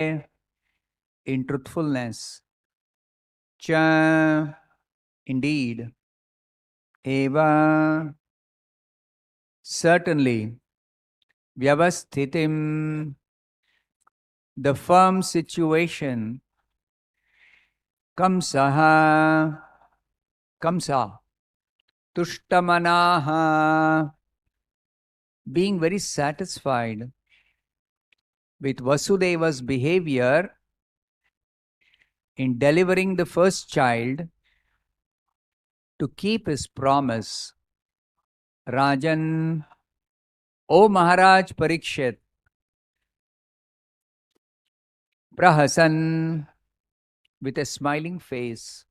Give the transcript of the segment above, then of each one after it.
in truthfulness. Cha, indeed. Eva, certainly. Vyavasthitim, the firm situation. Kamsaha, Kamsa. Tushtamanaha, being very satisfied with Vasudeva's behavior in delivering the first child to keep his promise. Rajan, O Maharaj Parikshit, Prahasan, with a smiling face,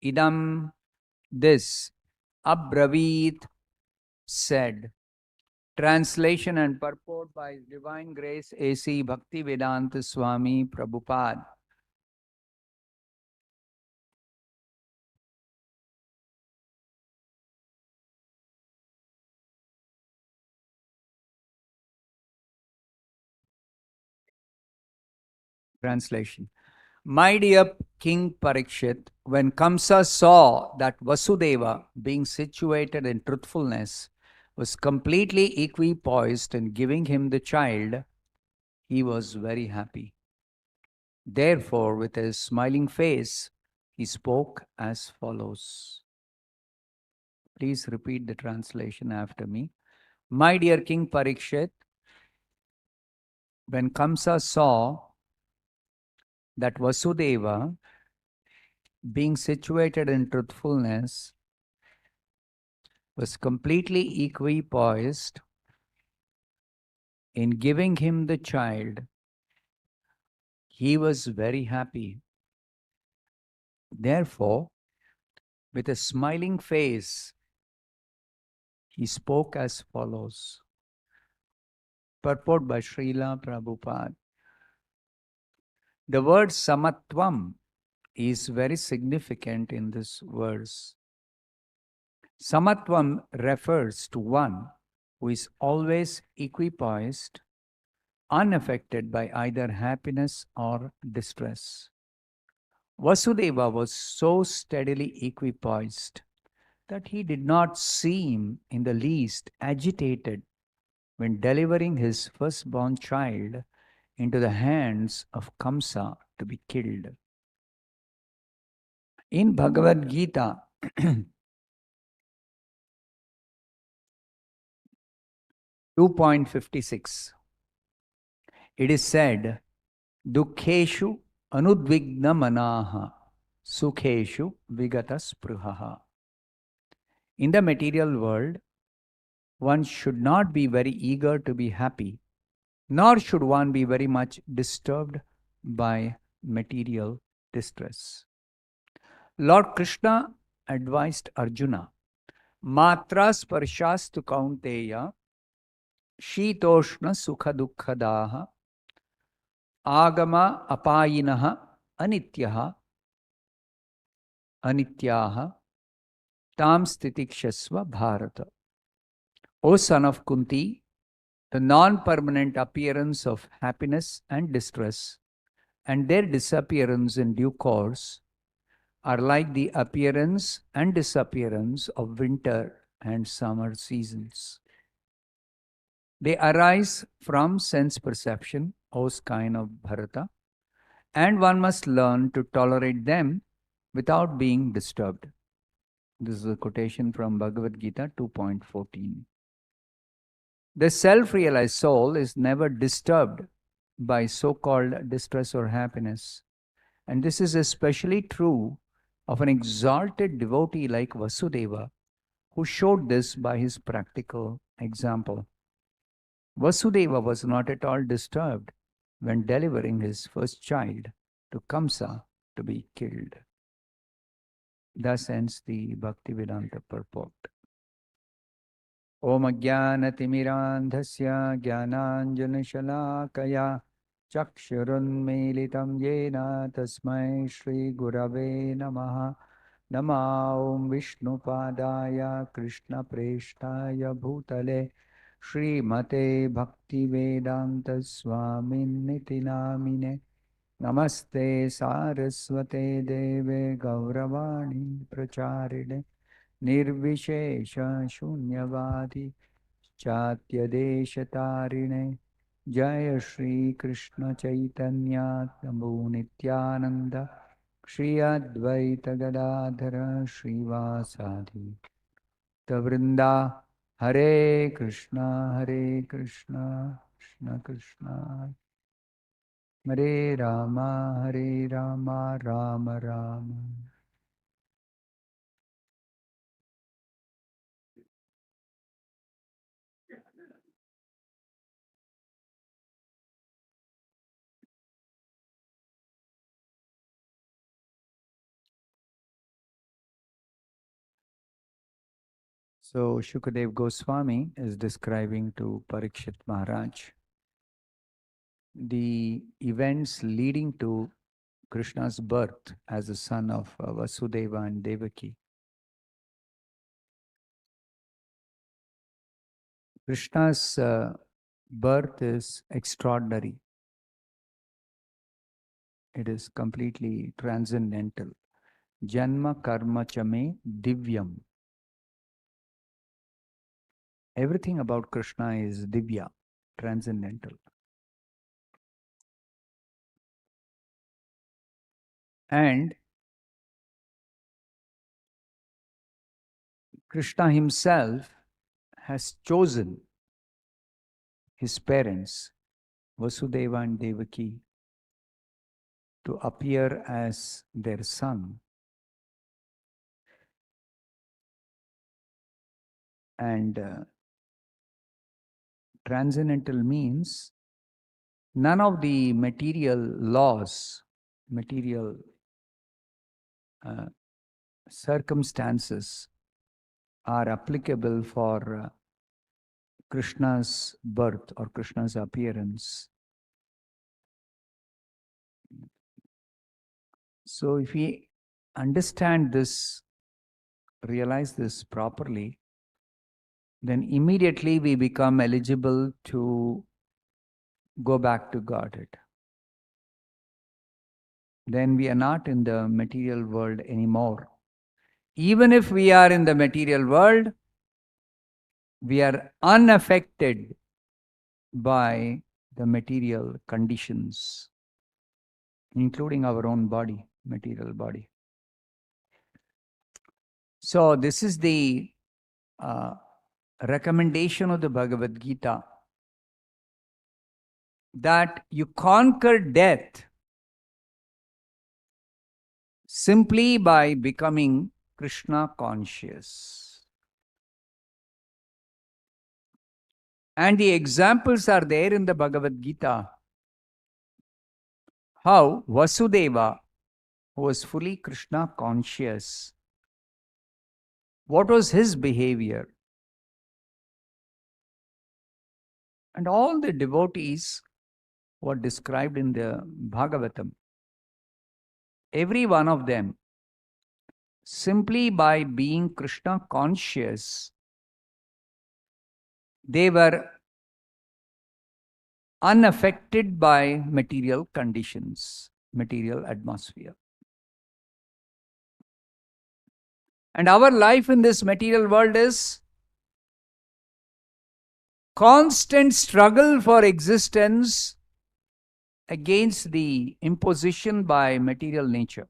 Idam, this, Abravit, said. Translation and purport by His Divine Grace A.C. Bhaktivedanta Swami Prabhupada. Translation. My dear King Parikshit, when Kamsa saw that Vasudeva, being situated in truthfulness, was completely equipoised in giving him the child, he was very happy. Therefore, with a smiling face, he spoke as follows. Please repeat the translation after me. My dear King Parikshit, when Kamsa saw that Vasudeva, being situated in truthfulness, was completely equipoised in giving him the child, he was very happy. Therefore, with a smiling face, he spoke as follows. Purport by Srila Prabhupada. The word samatvam is very significant in this verse. Samatvam refers to one who is always equipoised, unaffected by either happiness or distress. Vasudeva was so steadily equipoised that he did not seem in the least agitated when delivering his firstborn child into the hands of Kamsa to be killed. In Bhagavad Gita, 2.56, it is said, Dukheshu anudvigna manaha, sukheshu vigata spruhaha. In the material world, one should not be very eager to be happy, nor should one be very much disturbed by material distress. Lord Krishna advised Arjuna, Matra sparshastu kaunteya, shitoshna sukha dukkhadaha, agama apayinaha anityaha, anityaha, tam stitikshasva bharata. O son of Kunti, the non-permanent appearance of happiness and distress and their disappearance in due course are like the appearance and disappearance of winter and summer seasons. They arise from sense perception, O scion of Bharata, and one must learn to tolerate them without being disturbed. This is a quotation from Bhagavad Gita 2.14. The self-realized soul is never disturbed by so-called distress or happiness. And this is especially true of an exalted devotee like Vasudeva, who showed this by his practical example. Vasudeva was not at all disturbed when delivering his first child to Kamsa to be killed. Thus ends the Bhaktivedanta purport. Om Ajnanatimirandhasya Jnananjanashalakaya Chakshurunmilitam Yena Tasmai Shri Gurave Namaha Nama Om Vishnupadaya Krishna Preshtaya Bhutale Srimate Bhaktivedanta Swaminiti Namine Namaste Saraswate Deve Gauravani Pracharine Nirvishesha Shunyavadi Chatyadeshatarine Jaya Shri Krishna Chaitanya Prabhu Nityananda Shri Advaita Gadadhara Srivasadi Tavrinda Hare Krishna Krishna Krishna Hare Rama Rama Rama. So Shukadev Goswami is describing to Parikshit Maharaj the events leading to Krishna's birth as a son of Vasudeva and Devaki. Krishna's birth is extraordinary. It is completely transcendental. Janma karma chame divyam. Everything about Krishna is divya, transcendental. And Krishna himself has chosen his parents, Vasudeva and Devaki, to appear as their son. And transcendental means none of the material laws, material circumstances are applicable for Krishna's birth or Krishna's appearance. So if we understand this, realize this properly, then immediately we become eligible to go back to Godhead. Then we are not in the material world anymore. Even if we are in the material world, we are unaffected by the material conditions, including our own body, material body. So this is the recommendation of the Bhagavad Gita, that you conquer death simply by becoming Krishna conscious. And the examples are there in the Bhagavad Gita. How Vasudeva, who was fully Krishna conscious, what was his behavior? And all the devotees were described in the Bhagavatam. Every one of them, simply by being Krishna conscious, they were unaffected by material conditions, material atmosphere. And our life in this material world is constant struggle for existence against the imposition by material nature.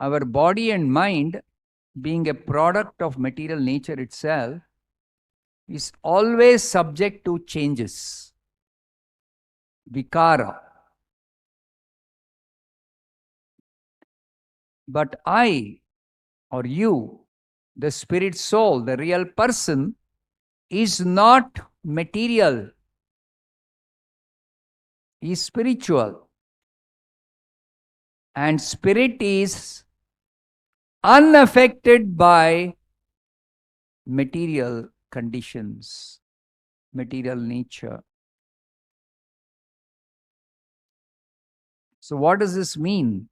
Our body and mind, being a product of material nature itself, is always subject to changes, vikara. But I, or you, the spirit soul, the real person, is not material, is spiritual. And spirit is unaffected by material conditions, material nature. So what does this mean?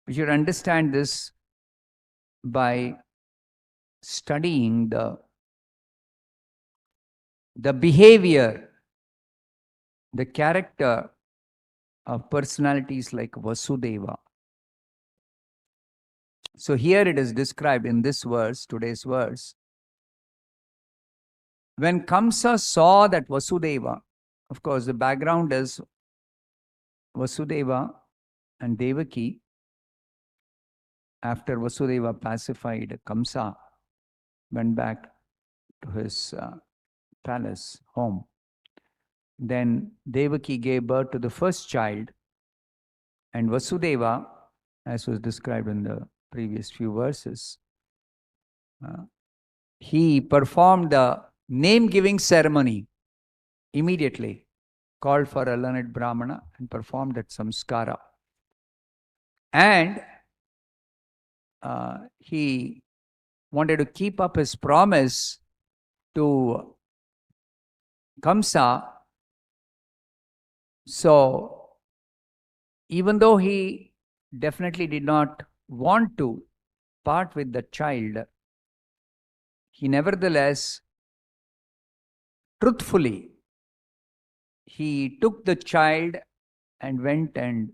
We should understand this by studying the behavior, the character of personalities like Vasudeva. So here it is described in this verse, today's verse. When Kamsa saw that Vasudeva, of course, the background is Vasudeva and Devaki. After Vasudeva pacified Kamsa, went back to his palace, home. Then Devaki gave birth to the first child, and Vasudeva, as was described in the previous few verses, he performed the name-giving ceremony immediately, called for a learned Brahmana and performed that samskara. And he wanted to keep up his promise to Kamsa. So, even though he definitely did not want to part with the child, he nevertheless, truthfully, he took the child and went and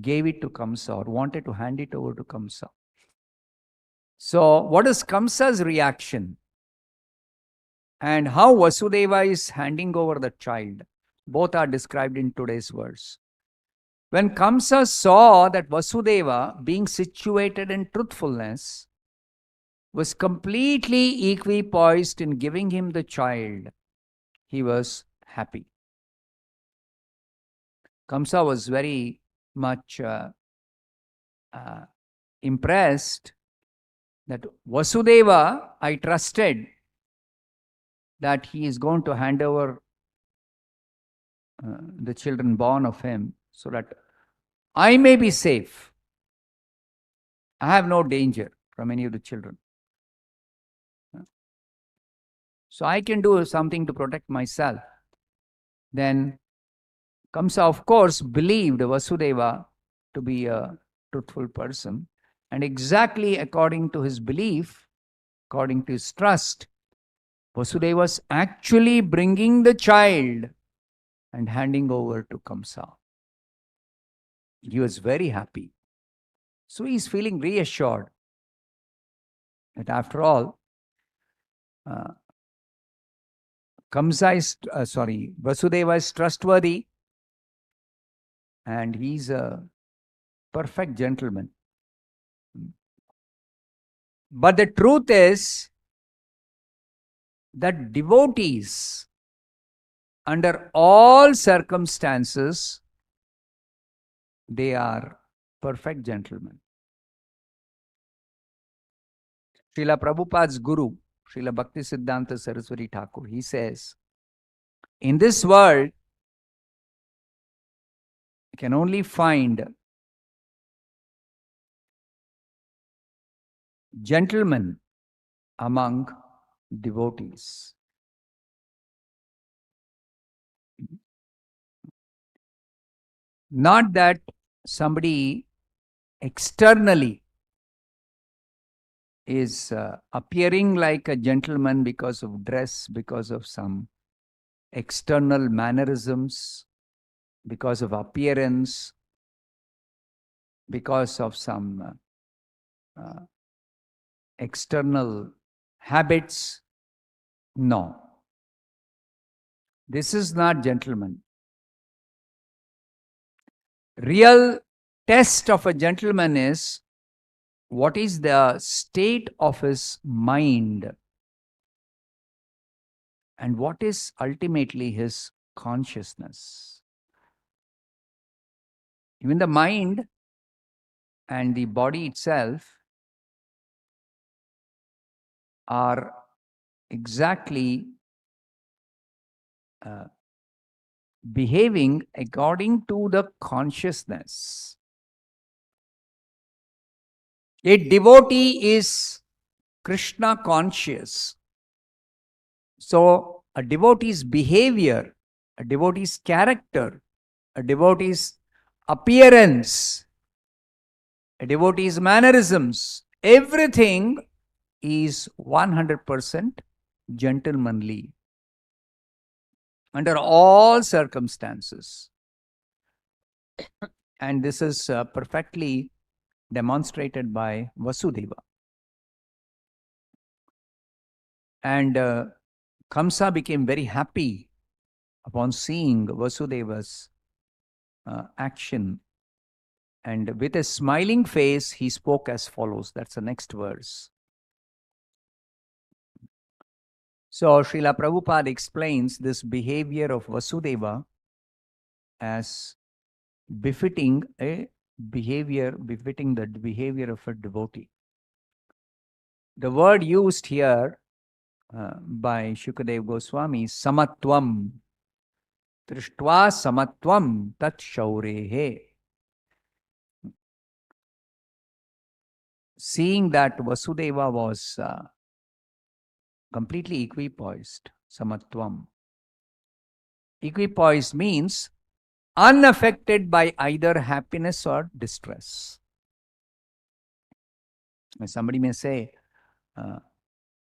gave it to Kamsa, or wanted to hand it over to Kamsa. So, what is Kamsa's reaction? And how Vasudeva is handing over the child? Both are described in today's verse. When Kamsa saw that Vasudeva, being situated in truthfulness, was completely equipoised in giving him the child, he was happy. Kamsa was very much impressed that Vasudeva, I trusted that he is going to hand over the children born of him so that I may be safe. I have no danger from any of the children. So I can do something to protect myself. Then Kamsa, of course, believed Vasudeva to be a truthful person. And exactly according to his belief, according to his trust, Vasudeva was actually bringing the child and handing over to Kamsa. He was very happy. So he is feeling reassured that after all, Vasudeva is trustworthy and he's a perfect gentleman. But the truth is that devotees, under all circumstances, they are perfect gentlemen. Srila Prabhupada's guru, Srila Bhaktisiddhanta Saraswati Thakur, he says, in this world, you can only find gentlemen among devotees. Not that somebody externally is appearing like a gentleman because of dress, because of some external mannerisms, because of appearance, because of some external habits. No. This is not gentleman. Real test of a gentleman is what is the state of his mind and what is ultimately his consciousness. Even the mind and the body itself are exactly behaving according to the consciousness. A devotee is Krishna conscious. So a devotee's behavior, a devotee's character, a devotee's appearance, a devotee's mannerisms, everything is 100% gentlemanly under all circumstances. And this is perfectly demonstrated by Vasudeva. And Kamsa became very happy upon seeing Vasudeva's action. And with a smiling face, he spoke as follows. That's the next verse. So Srila Prabhupada explains this behavior of Vasudeva as befitting the behavior of a devotee. The word used here by Shukadeva Goswami is samatvam. Trishtva samatvam tat shaurehe. Seeing that Vasudeva was completely equipoised, samatvam. Equipoised means unaffected by either happiness or distress. Somebody may say,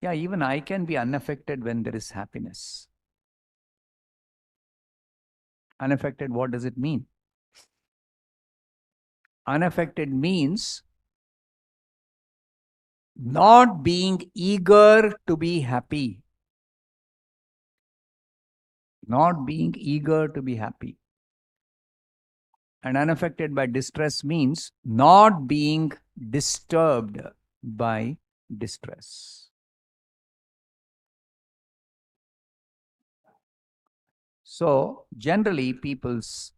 yeah, even I can be unaffected when there is happiness. Unaffected, what does it mean? Unaffected means not being eager to be happy. Not being eager to be happy. And unaffected by distress means not being disturbed by distress. So, generally, people's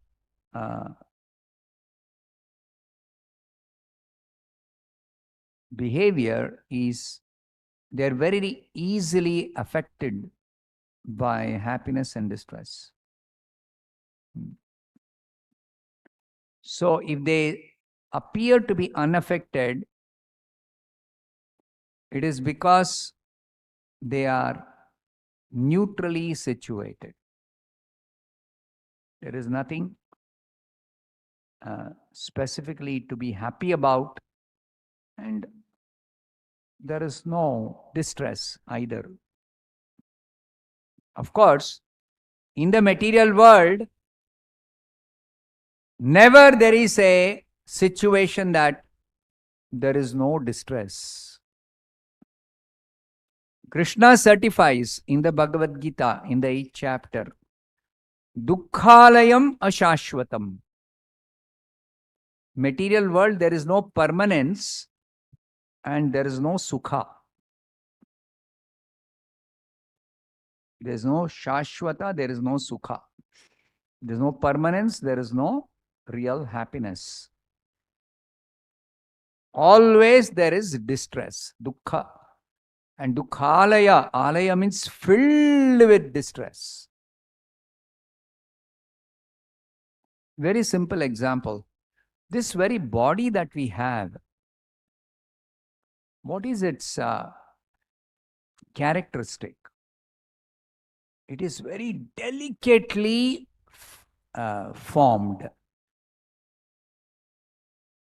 behavior is they're very easily affected by happiness and distress. So, if they appear to be unaffected, it is because they are neutrally situated. There is nothing specifically to be happy about, and there is no distress either. Of course, in the material world, never there is a situation that there is no distress. Krishna certifies in the Bhagavad Gita, in the 8th chapter, Dukkhalayam ashashvatam. Material world, there is no permanence and there is no sukha. There is no shashvata, there is no sukha. There is no permanence, there is no real happiness. Always there is distress, dukkha. And dukkhalaya, alaya means filled with distress. Very simple example. This very body that we have, what is its characteristic? It is very delicately formed.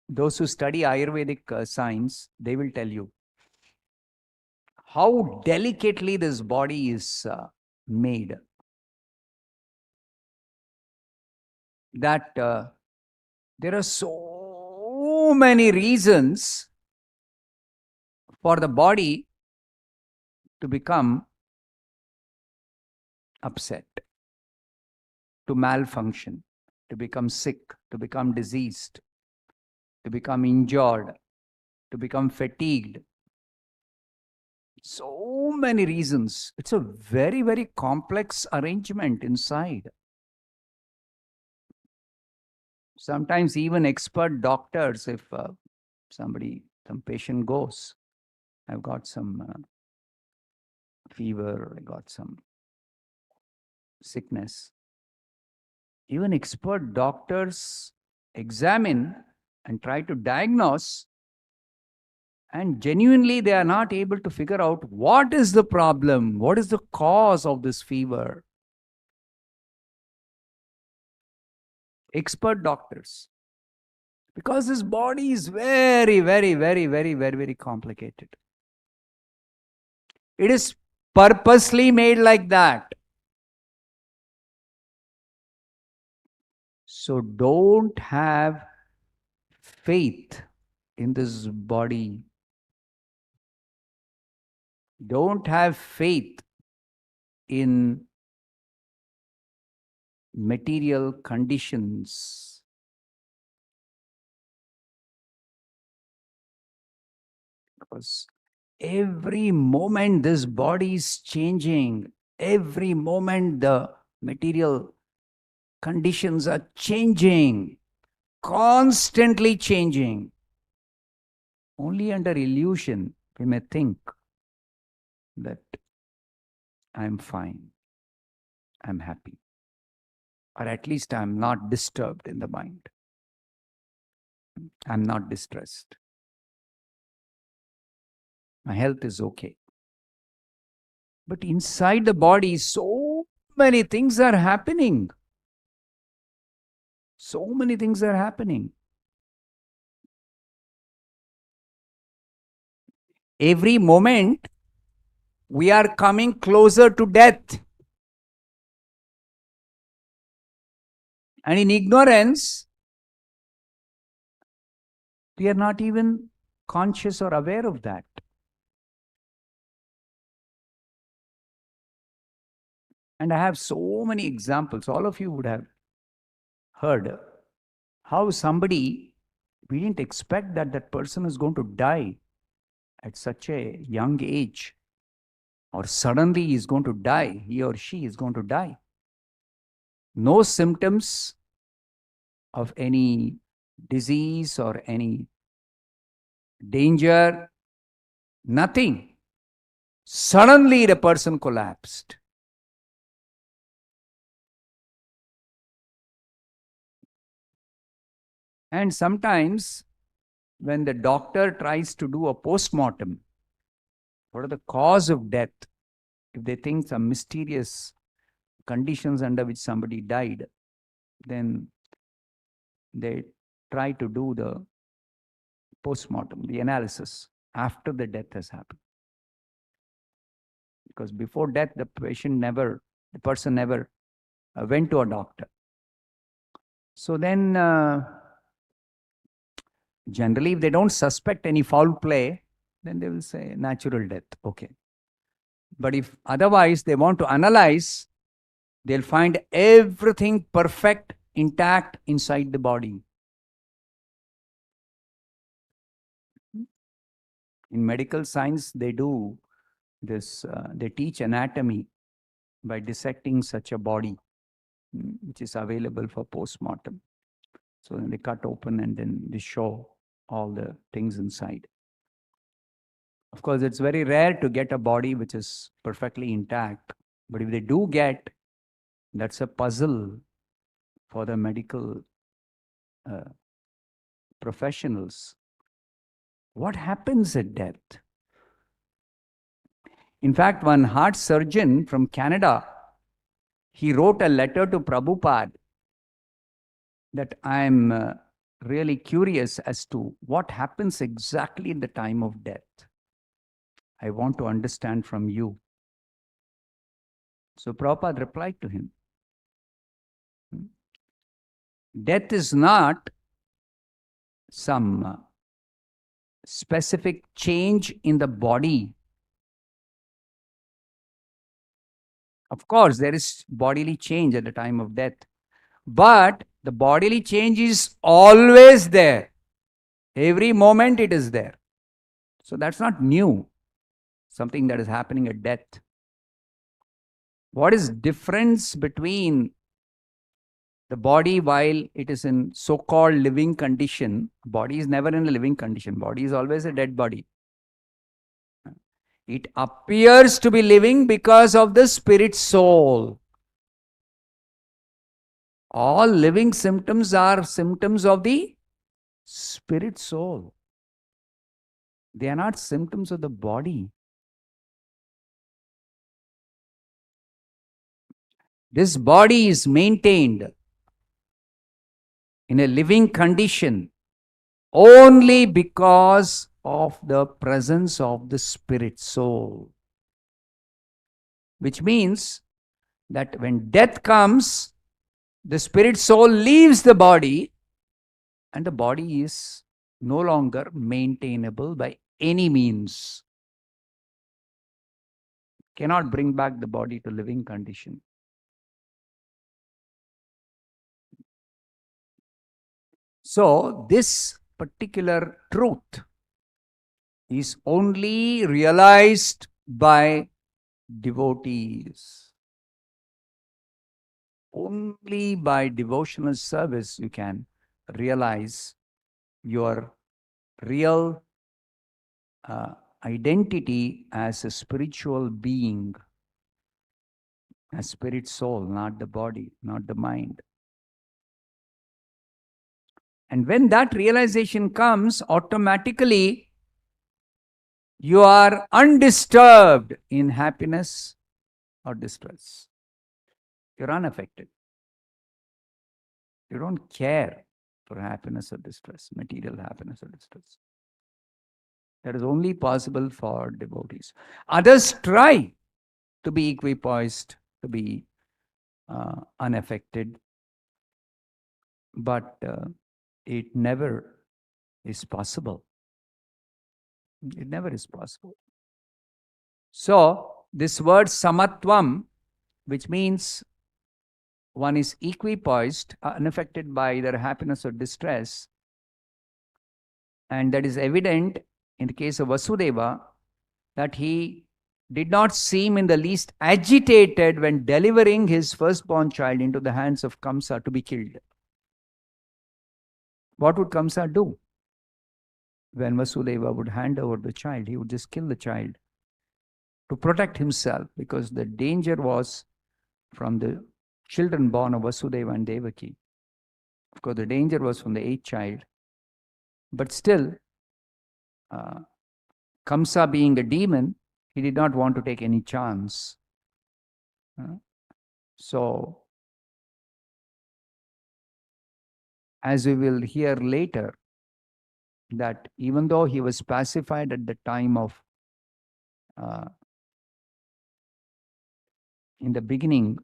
Those who study Ayurvedic science, they will tell you how delicately this body is made. That there are so many reasons for the body to become upset, to malfunction, to become sick, to become diseased, to become injured, to become fatigued. So many reasons. It's a very, very complex arrangement inside. Sometimes even expert doctors, if some patient goes, I've got some fever, I got some sickness. Even expert doctors examine and try to diagnose, and genuinely they are not able to figure out what is the problem, what is the cause of this fever. Expert doctors. Because this body is very, very, very, very, very, very complicated. It is purposely made like that. So don't have faith in this body. Don't have faith in material conditions. Because every moment this body is changing, every moment the material conditions are changing, constantly changing. Only under illusion we may think that I'm fine, I'm happy, or at least I'm not disturbed in the mind, I'm not distressed, my health is okay. But inside the body, so many things are happening. So many things are happening. Every moment, we are coming closer to death. And in ignorance, we are not even conscious or aware of that. And I have so many examples. All of you would have heard how somebody, we didn't expect that that person is going to die at such a young age, or suddenly he is going to die, he or she is going to die. No symptoms of any disease or any danger, nothing. Suddenly the person collapsed. And sometimes when the doctor tries to do a post-mortem, what are the cause of death? If they think some mysterious conditions under which somebody died, then they try to do the post-mortem, the analysis, after the death has happened. Because before death, the person never went to a doctor. So then, generally, if they don't suspect any foul play, then they will say natural death. Okay. But if otherwise they want to analyze, they'll find everything perfect, intact inside the body. In medical science, they do this, they teach anatomy by dissecting such a body, which is available for post-mortem. So then they cut open and then they show all the things inside. Of course, it's very rare to get a body which is perfectly intact. But if they do get, that's a puzzle for the medical professionals. What happens at death? In fact, one heart surgeon from Canada, he wrote a letter to Prabhupada that I'm really curious as to what happens exactly in the time of death. I want to understand from you. So Prabhupada replied to him, death is not some specific change in the body. Of course, there is bodily change at the time of death, but the bodily change is always there. Every moment it is there. So that's not new, something that is happening at death. What is difference between the body while it is in so-called living condition? Body is never in a living condition. Body is always a dead body. It appears to be living because of the spirit soul. All living symptoms are symptoms of the spirit soul. They are not symptoms of the body. This body is maintained in a living condition only because of the presence of the spirit soul. Which means that when death comes, the spirit soul leaves the body, and the body is no longer maintainable by any means. Cannot bring back the body to living condition. So this particular truth is only realized by devotees. Only by devotional service you can realize your real identity as a spiritual being, a spirit soul, not the body, not the mind. And when that realization comes, automatically you are undisturbed in happiness or distress. You're unaffected. You don't care for happiness or distress, material happiness or distress. That is only possible for devotees. Others try to be equipoised, to be unaffected, but it never is possible. It never is possible. So, this word samatvam, which means one is equipoised, unaffected by either happiness or distress, and that is evident in the case of Vasudeva, that he did not seem in the least agitated when delivering his firstborn child into the hands of Kamsa to be killed. What would Kamsa do? When Vasudeva would hand over the child, he would just kill the child to protect himself, because the danger was from the children born of Vasudeva and Devaki. Of course, the danger was from the eighth child. But still, Kamsa being a demon, he did not want to take any chance. So, as we will hear later, that even though he was pacified at the time of, in the beginning,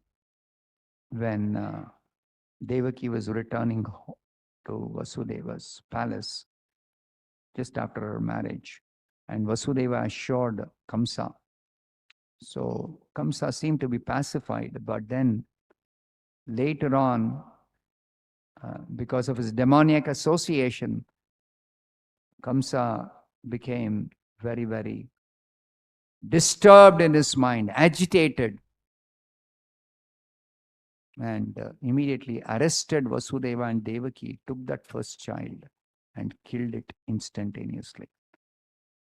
when Devaki was returning to Vasudeva's palace just after her marriage, and Vasudeva assured Kamsa. So Kamsa seemed to be pacified, but then later on, because of his demoniac association, Kamsa became very, very disturbed in his mind, agitated, and immediately arrested Vasudeva and Devaki, took that first child and killed it instantaneously.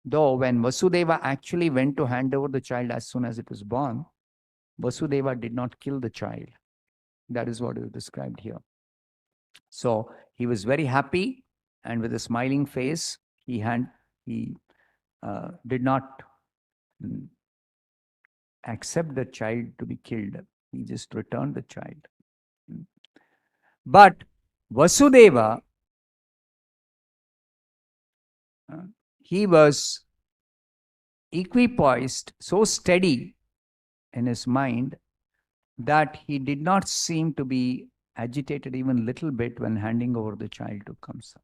Though when Vasudeva actually went to hand over the child as soon as it was born, Vasudeva did not kill the child. That is what is described here. So he was very happy, and with a smiling face, he did not accept the child to be killed. He just returned the child. But Vasudeva, he was equipoised, so steady in his mind that he did not seem to be agitated even a little bit when handing over the child to Kamsa.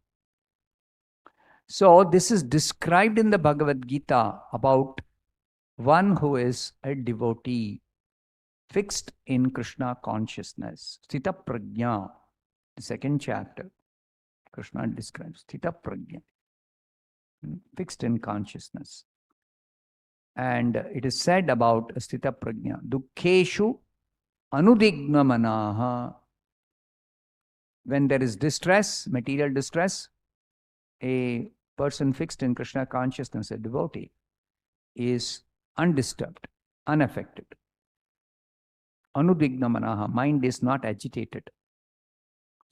So this is described in the Bhagavad Gita about one who is a devotee, fixed in Krishna consciousness. Sthita prajna, the second chapter, Krishna describes Sthita prajna, fixed in consciousness. And it is said about Sthita prajna, Dukkheshu anudigna manaha. When there is distress, material distress, a person fixed in Krishna consciousness, a devotee, is undisturbed, unaffected. Anudigna manaha, mind is not agitated.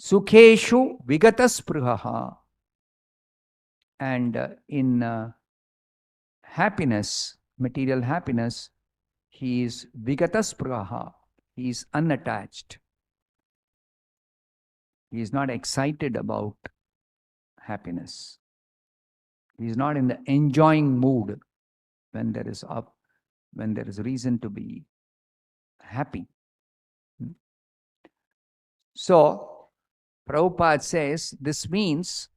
Sukheshu vigataspruhaha. And in happiness, material happiness, he is vigataspruhaha. He is unattached. He is not excited about happiness. He is not in the enjoying mood when there is reason to be happy. So, Prabhupada says this means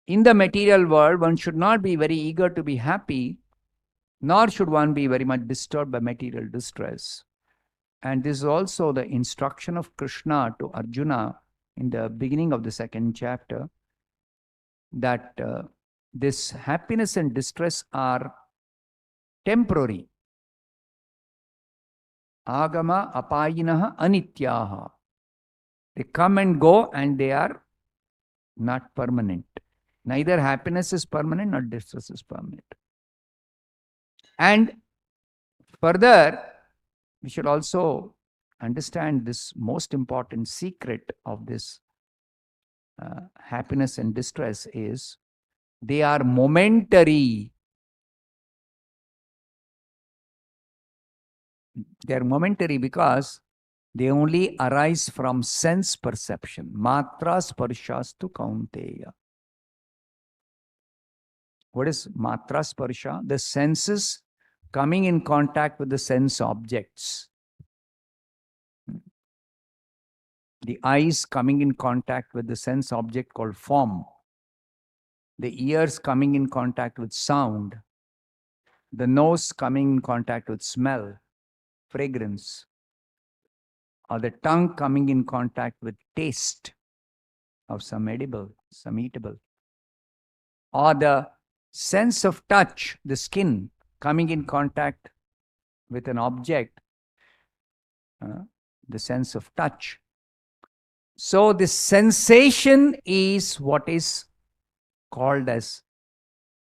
in the material world, one should not be very eager to be happy, nor should one be very much disturbed by material distress. And this is also the instruction of Krishna to Arjuna in the beginning of the second chapter, that this happiness and distress are temporary. Agama apayinaha anityaha. They come and go and they are not permanent. Neither happiness is permanent nor distress is permanent. And further, we should also understand this most important secret of this happiness and distress is they are momentary. They are momentary because they only arise from sense perception. Matra sparshastu kaunteya. What is matra sparsha? The senses coming in contact with the sense objects. The eyes coming in contact with the sense object called form. The ears coming in contact with sound. The nose coming in contact with smell, fragrance. Or the tongue coming in contact with taste of some edible, some eatable. Or the sense of touch, the skin coming in contact with an object, the sense of touch. So this sensation is what is called as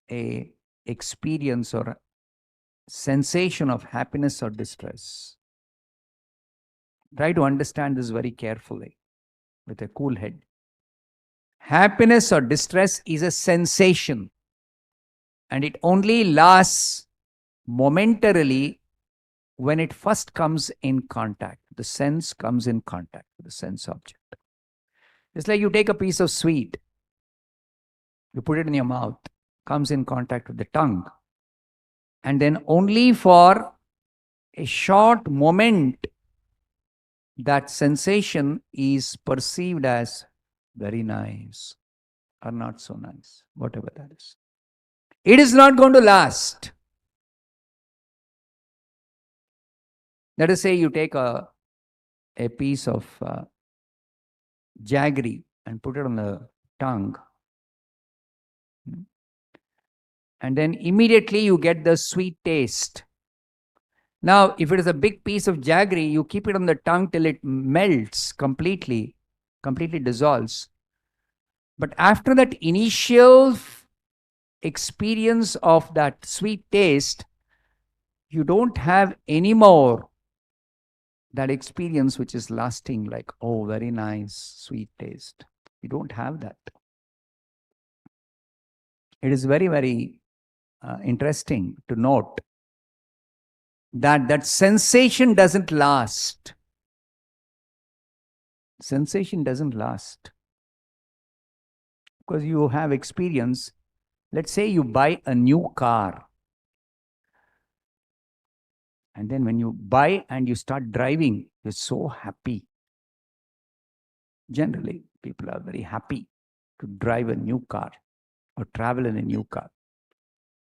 a experience or a sensation of happiness or distress. Try to understand this very carefully with a cool head. Happiness or distress is a sensation, and it only lasts momentarily when it first comes in contact. The sense comes in contact with the sense object. It's like you take a piece of sweet, you put it in your mouth, comes in contact with the tongue, and then only for a short moment that sensation is perceived as very nice or not so nice, whatever that is. It is not going to last. Let us say you take a piece of jaggery and put it on the tongue, and then immediately you get the sweet taste. Now, if it is a big piece of jaggery, you keep it on the tongue till it melts completely dissolves. But after that initial experience of that sweet taste, you don't have any more that experience which is lasting, like, oh, very nice, sweet taste. You don't have that. It is very, very interesting to note that sensation doesn't last. Sensation doesn't last. Because you have experience. Let's say you buy a new car. And then when you buy and you start driving, you're so happy. Generally, people are very happy to drive a new car or travel in a new car.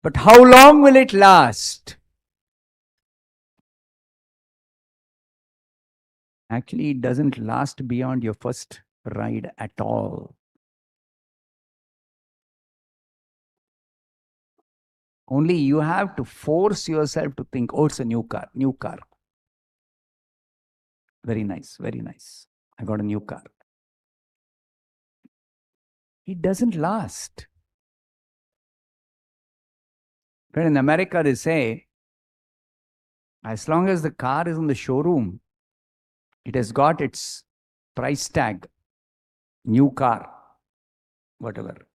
But how long will it last? Actually, it doesn't last beyond your first ride at all. Only you have to force yourself to think, oh, it's a new car. Very nice, very nice. I got a new car. It doesn't last. But in America, they say, as long as the car is in the showroom, it has got its price tag, new car, whatever,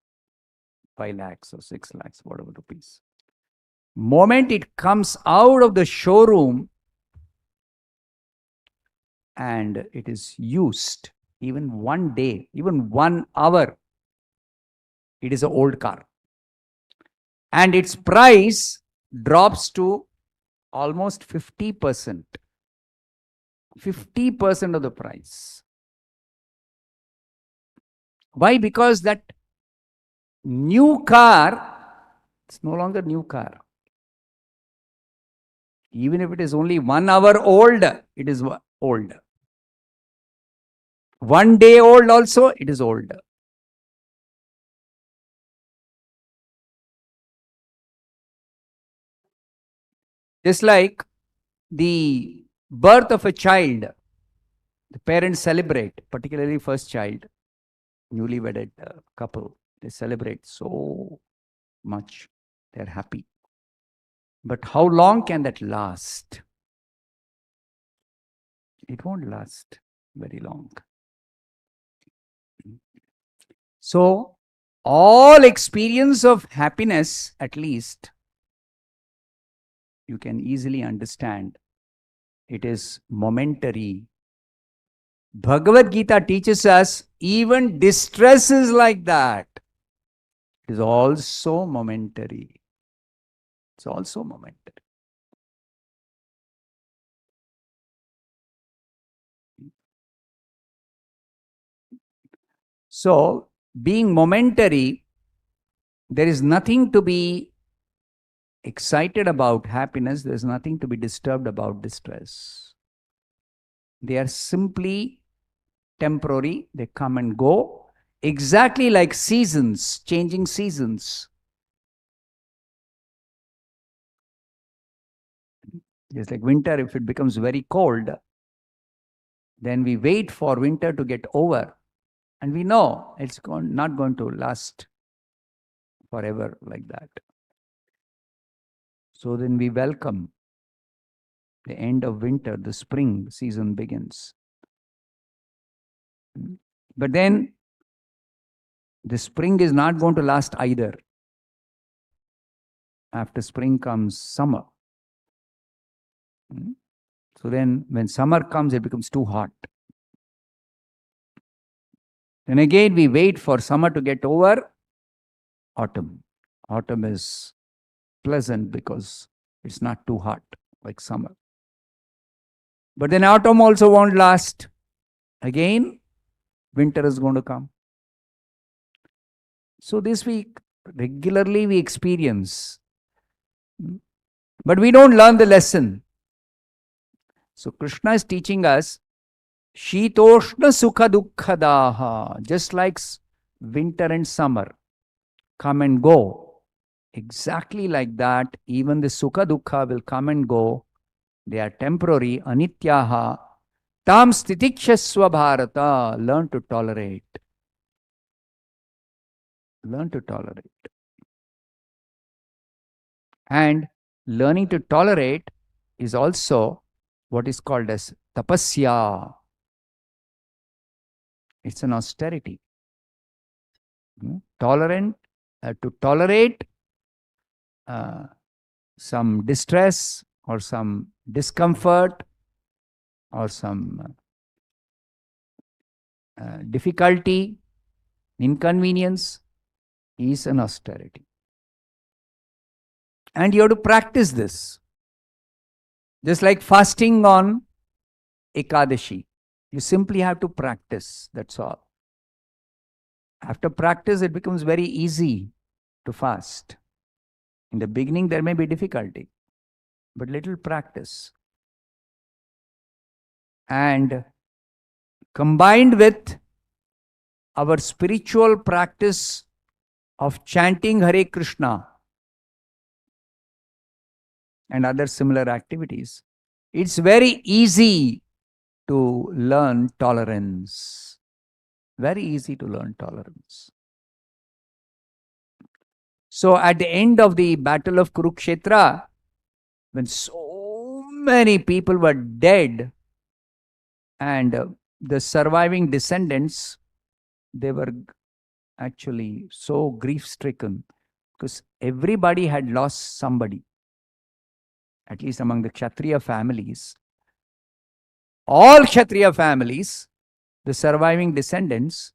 5 lakhs or 6 lakhs, whatever rupees. Moment it comes out of the showroom and it is used, even one day, even 1 hour, it is an old car. And its price drops to almost 50%. 50% of the price. Why? Because that new car, it's no longer new car. Even if it is only 1 hour old, it is old. 1 day old also, it is old. Just like the birth of a child, the parents celebrate, particularly first child, newly wedded couple, they celebrate so much. They're happy. But how long can that last? It won't last very long. So, all experience of happiness, at least, you can easily understand, it is momentary. Bhagavad Gita teaches us even distress is like that. It is also momentary. It's also momentary. So, being momentary, there is nothing to be excited about happiness, there is nothing to be disturbed about distress. They are simply temporary, they come and go, exactly like seasons, changing seasons. Just like winter, if it becomes very cold, then we wait for winter to get over. And we know it's not going to last forever like that. So then we welcome the end of winter, the spring season begins. But then the spring is not going to last either. After spring comes summer. So then when summer comes, it becomes too hot. Then again, we wait for summer to get over. Autumn. Autumn is pleasant because it's not too hot like summer. But then autumn also won't last. Again, winter is going to come. So this week, regularly we experience. But we don't learn the lesson. So Krishna is teaching us, Shitoshna Sukha Dukkhadaha, just like winter and summer come and go. Exactly like that, even the Sukha Dukkha will come and go. They are temporary, anityaha. Tam stitikshasva bharata. Learn to tolerate. Learn to tolerate. And learning to tolerate is also what is called as tapasya. It's an austerity. To tolerate some distress or some discomfort or some difficulty, inconvenience is an austerity. And you have to practice this. Just like fasting on Ekadashi. You simply have to practice, that's all. After practice, it becomes very easy to fast. In the beginning, there may be difficulty, but little practice. And combined with our spiritual practice of chanting Hare Krishna and other similar activities, it's very easy to learn tolerance. Very easy to learn tolerance. So at the end of the Battle of Kurukshetra, when so many people were dead and the surviving descendants, they were actually so grief-stricken because everybody had lost somebody, at least among the Kshatriya families. All Kshatriya families, the surviving descendants,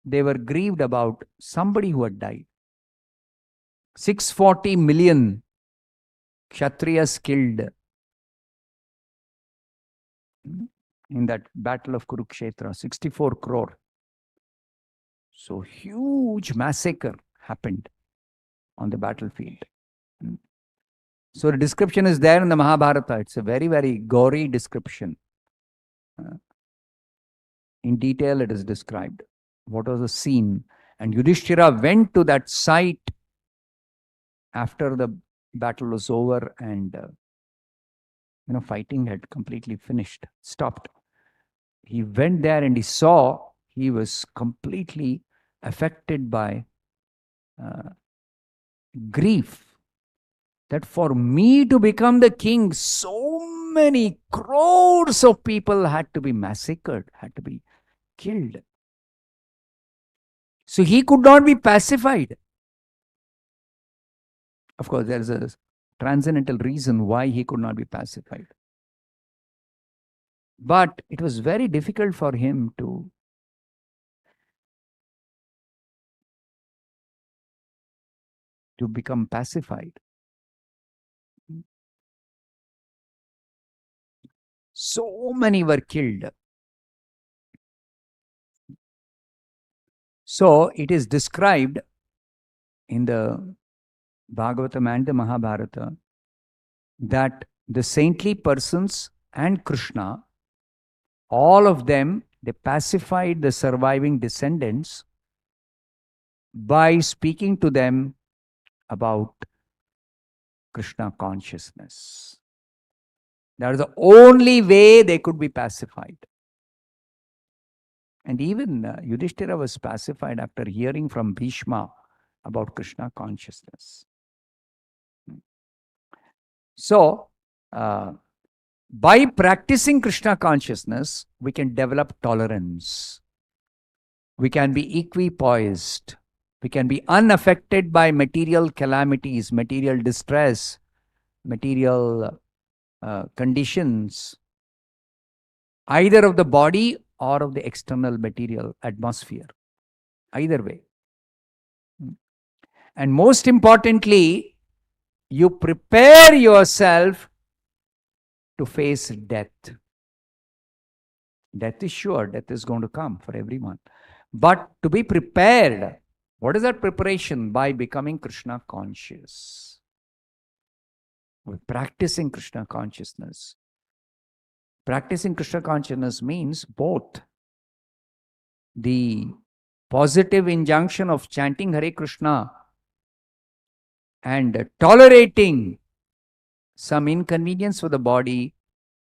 they were grieved about somebody who had died. 640 million Kshatriyas killed in that battle of Kurukshetra, 64 crore. So huge massacre happened on the battlefield. So the description is there in the Mahabharata. It's a very, very gory description. In detail, it is described. What was the scene? And Yudhishthira went to that site after the battle was over and fighting had completely finished, stopped. He went there and he saw he was completely affected by grief. That for me to become the king, so many crores of people had to be massacred, had to be killed. So he could not be pacified. Of course, there is a transcendental reason why he could not be pacified. But it was very difficult for him to become pacified. So many were killed. So it is described in the Bhagavatam and the Mahabharata that the saintly persons and Krishna, all of them, they pacified the surviving descendants by speaking to them about Krishna consciousness. That is the only way they could be pacified. And even Yudhishthira was pacified after hearing from Bhishma about Krishna consciousness. So, by practicing Krishna consciousness, we can develop tolerance. We can be equipoised. We can be unaffected by material calamities, material distress, material conditions, either of the body or of the external material atmosphere. Either way. And most importantly, you prepare yourself to face death. Death is sure, death is going to come for everyone. But to be prepared, what is that preparation? By becoming Krishna conscious. With practicing Krishna consciousness. Practicing Krishna consciousness means both the positive injunction of chanting Hare Krishna and tolerating some inconvenience for the body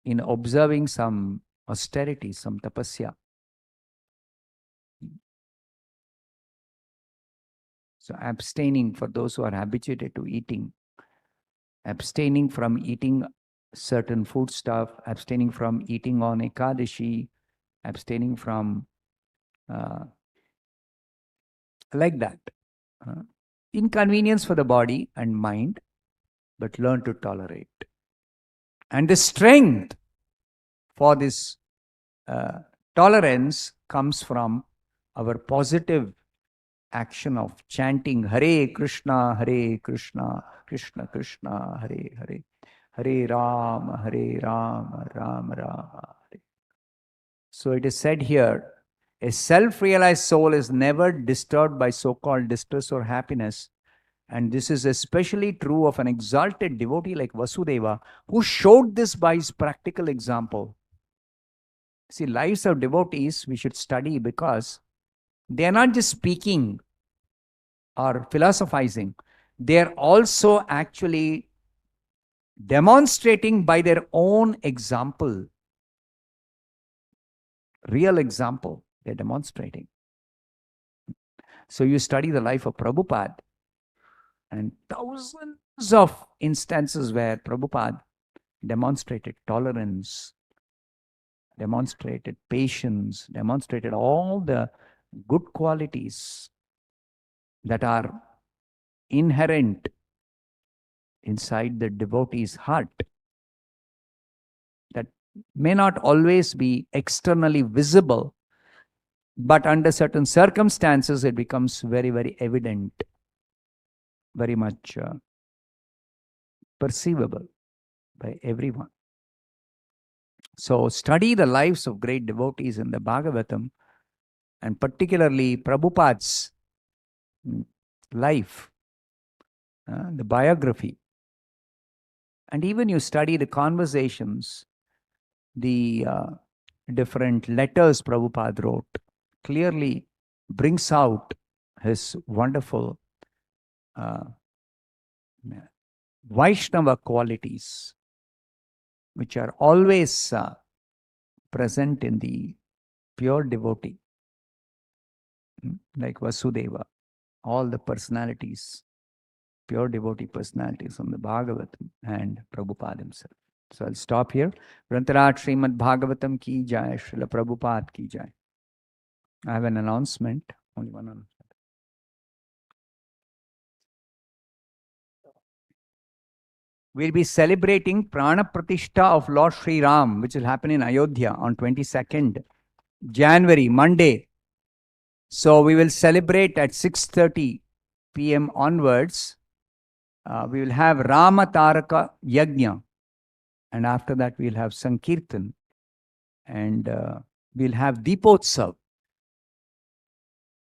in observing some austerity, some tapasya. So abstaining for those who are habituated to eating, abstaining from eating certain food stuff, abstaining from eating on Ekadashi, abstaining from like that. Inconvenience for the body and mind, but learn to tolerate. And the strength for this tolerance comes from our positive action of chanting Hare Krishna, Krishna Krishna, Hare Hare, Hare Rama, Rama Rama, Hare. So it is said here, a self-realized soul is never disturbed by so-called distress or happiness. And this is especially true of an exalted devotee like Vasudeva, who showed this by his practical example. See, lives of devotees we should study because they are not just speaking or philosophizing. They are also actually demonstrating by their own example. Real example, they're demonstrating. So you study the life of Prabhupada, and thousands of instances where Prabhupada demonstrated tolerance, demonstrated patience, demonstrated all the good qualities that are inherent inside the devotee's heart. That may not always be externally visible, but under certain circumstances, it becomes very, very evident, very much perceivable by everyone. So, study the lives of great devotees in the Bhagavatam, and particularly Prabhupada's life, the biography. And even you study the conversations, the different letters Prabhupada wrote, clearly brings out his wonderful Vaishnava qualities, which are always present in the pure devotee, like Vasudeva, all the personalities, pure devotee personalities from the Bhagavatam and Prabhupada himself. So I'll stop here. Grantaraj Srimad Bhagavatam ki jai, Srila Prabhupada ki jai. I have an announcement, only one announcement. We'll be celebrating Prana Pratishtha of Lord Sri Ram, which will happen in Ayodhya on 22nd January, Monday. So we will celebrate at 6:30 p.m. onwards. We will have Rama Taraka Yajna, and after that we'll have Sankirtan, and we'll have Deepotsav.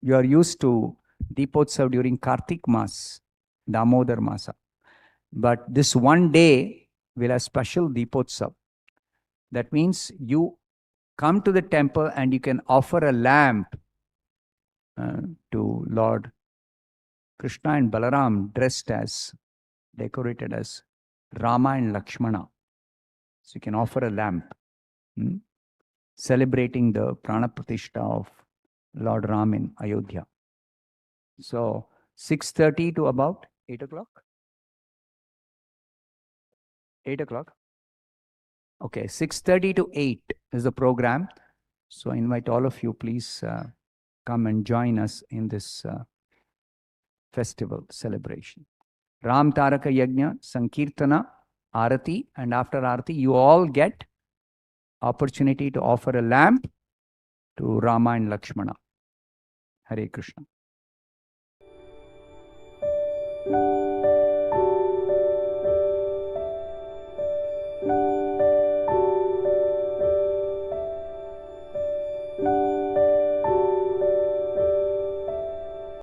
You are used to Deepotsav during Kartik Mas, Damodar Masa. But this one day will have special Deepotsav. That means you come to the temple and you can offer a lamp to Lord Krishna and Balaram, dressed as, decorated as Rama and Lakshmana. So you can offer a lamp, celebrating the Prana Pratishtha of Lord Ram in Ayodhya. So 6:30 to about 8 o'clock? 8 o'clock? Okay, 6:30 to 8 is the program. So I invite all of you, please come and join us in this festival celebration. Ram Taraka Yajna, Sankirtana, Arati, and after Arati, you all get opportunity to offer a lamp to Rama and Lakshmana. Hare Krishna.